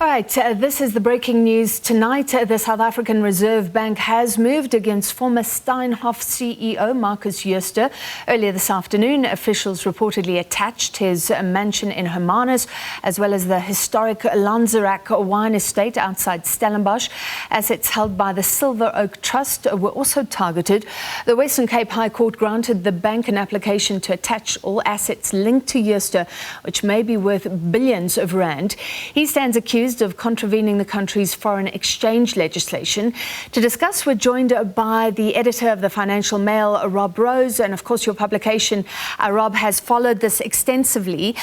All right, this is the breaking news tonight. The South African Reserve Bank has moved against former Steinhoff CEO Markus Jooste. Earlier this afternoon, officials reportedly attached his mansion in Hermanus, as well as the historic Lanzerac wine estate outside Stellenbosch. Assets held by the Silveroak Trust were also targeted. The Western Cape High Court granted the bank an application to attach all assets linked to Jooste, which may be worth billions of rand. He stands accused of contravening the country's foreign exchange legislation. To discuss, we're joined by the editor of the Financial Mail, Rob Rose, and of course your publication, Rob, has followed this extensively.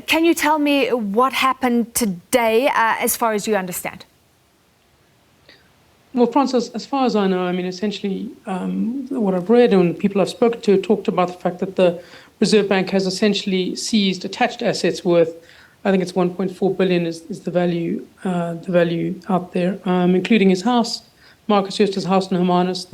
Can you tell me what happened today as far as you understand? Well, Francis, as far as I know, essentially what I've read and people I've spoken to talked about the fact that the Reserve Bank has essentially seized attached assets worth, I think it's 1.4 billion is the value out there, including his house, Markus Jooste's house in Hermanus,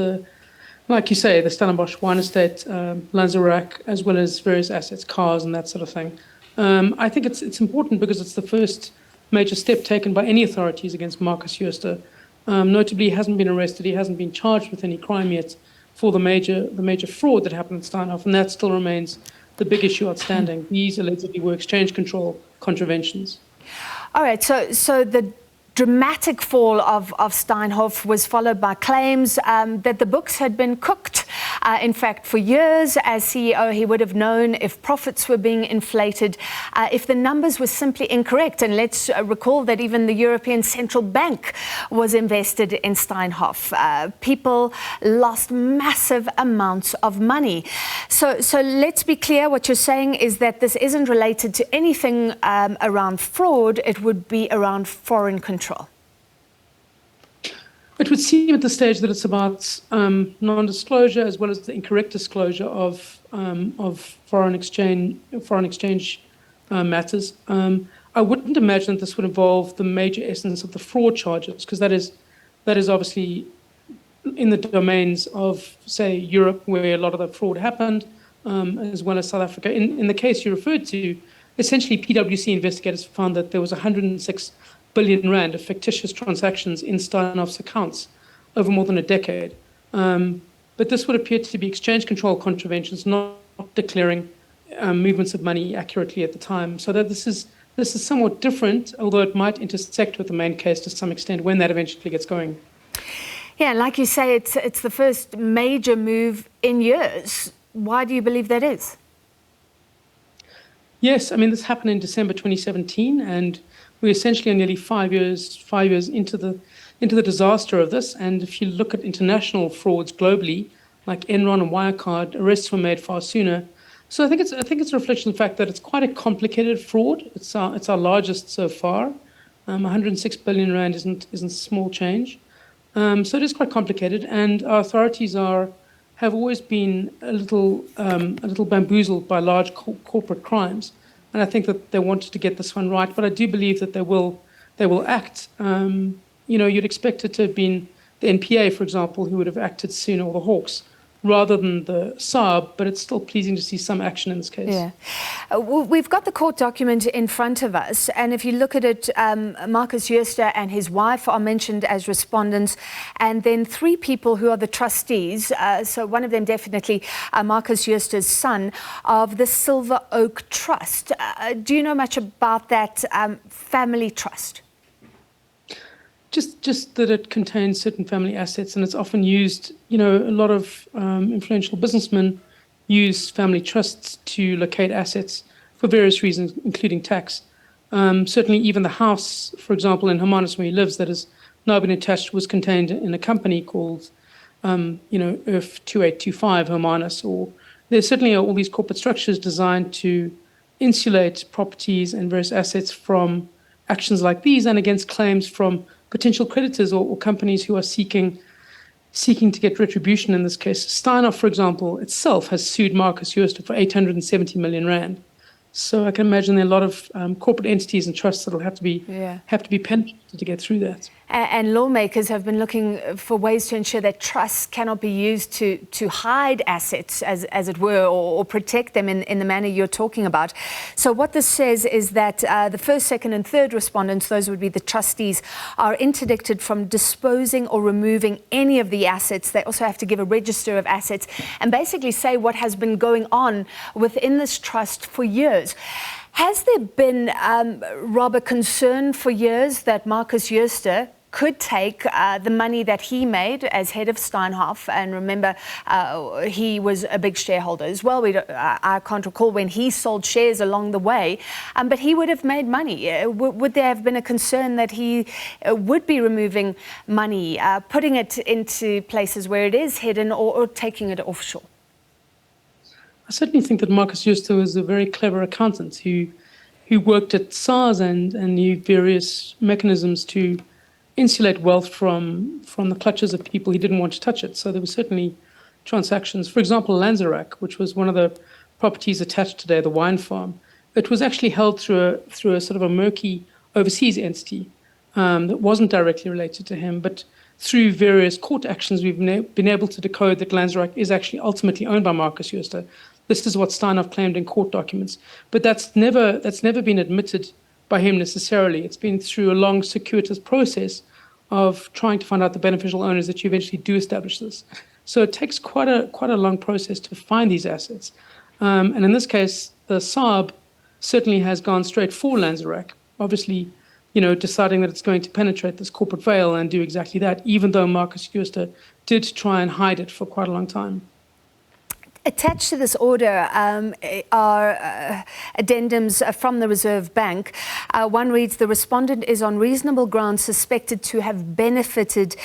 like you say, the Stellenbosch wine estate, Lanzerac, as well as various assets, cars and that sort of thing. I think it's important because it's the first major step taken by any authorities against Markus Jooste. Notably, he hasn't been arrested, he hasn't been charged with any crime yet for the major fraud that happened at Steinhoff, and that still remains the big issue outstanding. These allegedly were exchange control contraventions. All right, so the dramatic fall of Steinhoff was followed by claims that the books had been cooked. In fact, for years as CEO, he would have known if profits were being inflated, if the numbers were simply incorrect. And let's recall that even the European Central Bank was invested in Steinhoff. People lost massive amounts of money. So let's be clear, what you're saying is that this isn't related to anything around fraud, it would be around foreign control. It would seem at this stage that it's about non-disclosure as well as the incorrect disclosure of foreign exchange matters. I wouldn't imagine that this would involve the major essence of the fraud charges, because that is obviously in the domains of, say, Europe, where a lot of the fraud happened, as well as South Africa. In the case you referred to, essentially PwC investigators found that there was 106 billion rand of fictitious transactions in Steinhoff's accounts over more than a decade. But this would appear to be exchange control contraventions, not declaring movements of money accurately at the time. So that this is somewhat different, although it might intersect with the main case to some extent when that eventually gets going. Yeah, like you say, it's the first major move in years. Why do you believe that is? Yes, this happened in December 2017, and we're essentially nearly 5 years into the disaster of this. And if you look at international frauds globally, like Enron and Wirecard, arrests were made far sooner. So I think it's a reflection of the fact that it's quite a complicated fraud. It's our largest so far. 106 billion rand isn't small change. So it is quite complicated, and our authorities have always been a little bamboozled by large corporate crimes. And I think that they wanted to get this one right, but I do believe that they will act. You'd expect it to have been the NPA, for example, who would have acted sooner, or the Hawks, rather than the SARB, but it's still pleasing to see some action in this case. Yeah. We've got the court document in front of us, and if you look at it, Markus Jooste and his wife are mentioned as respondents, and then 3 people who are the trustees, so one of them definitely Markus Jooste's son, of the Silveroak Trust. Do you know much about that family trust? Just that it contains certain family assets, and it's often used, a lot of influential businessmen use family trusts to locate assets for various reasons, including tax. Certainly even the house, for example, in Hermanus where he lives, that has now been attached, was contained in a company called, IRF 2825 Hermanus. Or there's certainly all these corporate structures designed to insulate properties and various assets from actions like these and against claims from potential creditors or companies who are seeking to get retribution in this case. Steinhoff, for example, itself has sued Markus Jooste for 870 million rand. So I can imagine there are a lot of corporate entities and trusts that will have to be penetrated to get through that. And lawmakers have been looking for ways to ensure that trusts cannot be used to hide assets, as it were, or protect them in the manner you're talking about. So what this says is that the first, second and third respondents, those would be the trustees, are interdicted from disposing or removing any of the assets. They also have to give a register of assets and basically say what has been going on within this trust for years. Has there been, Rob, a concern for years that Markus Jooste could take the money that he made as head of Steinhoff, and remember, he was a big shareholder as well. I can't recall when he sold shares along the way, but he would have made money. Would there have been a concern that he would be removing money, putting it into places where it is hidden, or taking it offshore? I certainly think that Markus Jooste was a very clever accountant who worked at SARS and knew various mechanisms to insulate wealth from the clutches of people who didn't want to touch it. So there were certainly transactions. For example, Lanzerac, which was one of the properties attached today, the wine farm, it was actually held through a sort of a murky overseas entity that wasn't directly related to him, but through various court actions, we've been able to decode that Lanzerac is actually ultimately owned by Markus Jooste. This is what Steinhoff claimed in court documents, but that's never been admitted by him necessarily. It's been through a long, circuitous process of trying to find out the beneficial owners that you eventually do establish this. So it takes quite a long process to find these assets, and in this case, the SARB certainly has gone straight for Lanzerac. Obviously, deciding that it's going to penetrate this corporate veil and do exactly that, even though Markus Jooste did try and hide it for quite a long time. Attached to this order are addendums from the Reserve Bank. One reads, the respondent is on reasonable grounds suspected to have benefited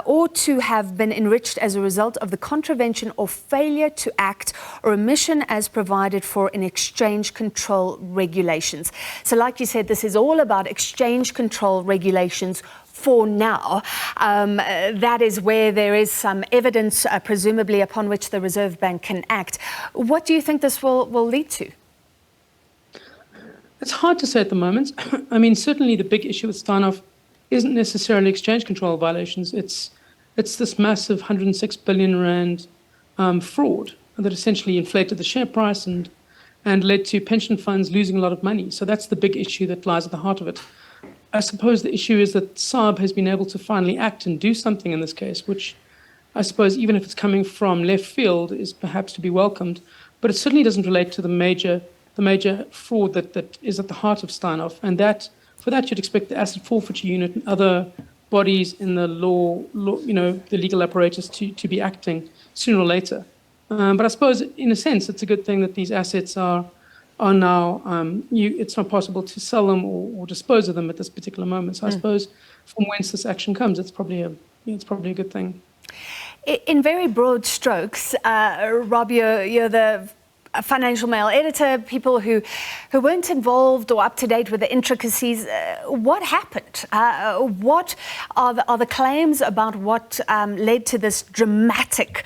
or to have been enriched as a result of the contravention or failure to act or omission as provided for in exchange control regulations. So like you said, this is all about exchange control regulations for now. That is where there is some evidence, presumably, upon which the Reserve Bank can act. What do you think this will lead to? It's hard to say at the moment. I mean, certainly the big issue with Steinhoff isn't necessarily exchange control violations. It's this massive 106 billion rand fraud that essentially inflated the share price and led to pension funds losing a lot of money. So that's the big issue that lies at the heart of it. I suppose the issue is that SARB has been able to finally act and do something in this case, which I suppose, even if it's coming from left field, is perhaps to be welcomed. But it certainly doesn't relate to the major fraud that is at the heart of Steinhoff. And for that, you'd expect the Asset Forfeiture Unit and other bodies in the law, the legal apparatus to be acting sooner or later. But I suppose, in a sense, it's a good thing that these assets are now, it's not possible to sell them or dispose of them at this particular moment. So I suppose from whence this action comes, it's probably a good thing. In very broad strokes, Rob, you're the Financial Mail editor, people who weren't involved or up to date with the intricacies. What happened? What are the claims about what led to this dramatic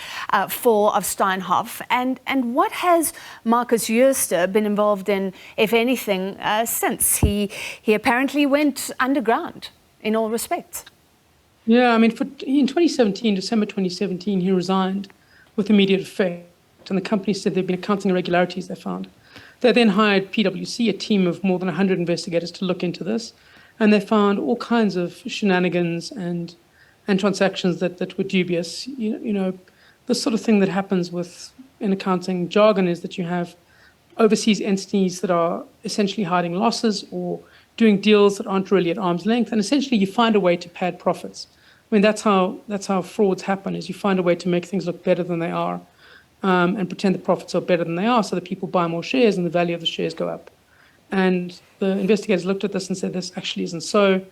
fall of Steinhoff? And what has Markus Jooste been involved in, if anything, since? He apparently went underground in all respects. Yeah, I mean, in 2017, December 2017, he resigned with immediate effect. And the company said there'd been accounting irregularities they found. They then hired PwC, a team of more than 100 investigators, to look into this. And they found all kinds of shenanigans and transactions that were dubious. The sort of thing that happens in accounting jargon is that you have overseas entities that are essentially hiding losses or doing deals that aren't really at arm's length. And essentially you find a way to pad profits. I mean, that's how frauds happen, is you find a way to make things look better than they are. And pretend the profits are better than they are, so that people buy more shares and the value of the shares go up. And the investigators looked at this and said, this actually isn't so.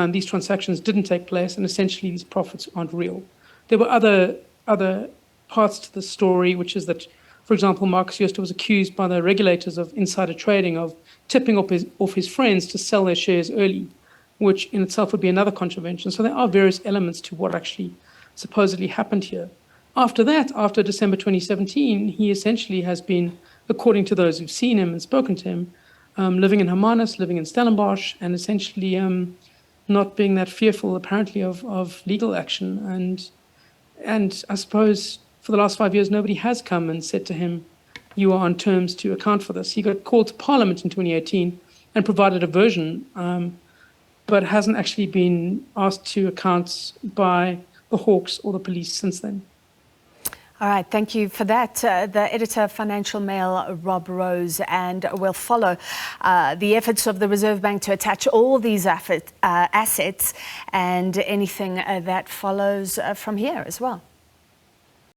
These transactions didn't take place, and essentially these profits aren't real. There were other parts to the story, which is that, for example, Markus Jooste was accused by the regulators of insider trading, of tipping off his friends to sell their shares early, which in itself would be another contravention. So there are various elements to what actually supposedly happened here. After that, after December 2017, he essentially has been, according to those who've seen him and spoken to him, living in Hermanus, living in Stellenbosch, and essentially not being that fearful, apparently, of legal action. And I suppose for the last 5 years, nobody has come and said to him, you are on terms to account for this. He got called to Parliament in 2018 and provided a version, but hasn't actually been asked to account by the Hawks or the police since then. All right, thank you for that. The editor of Financial Mail, Rob Rose, and we'll follow the efforts of the Reserve Bank to attach all these assets and anything that follows from here as well.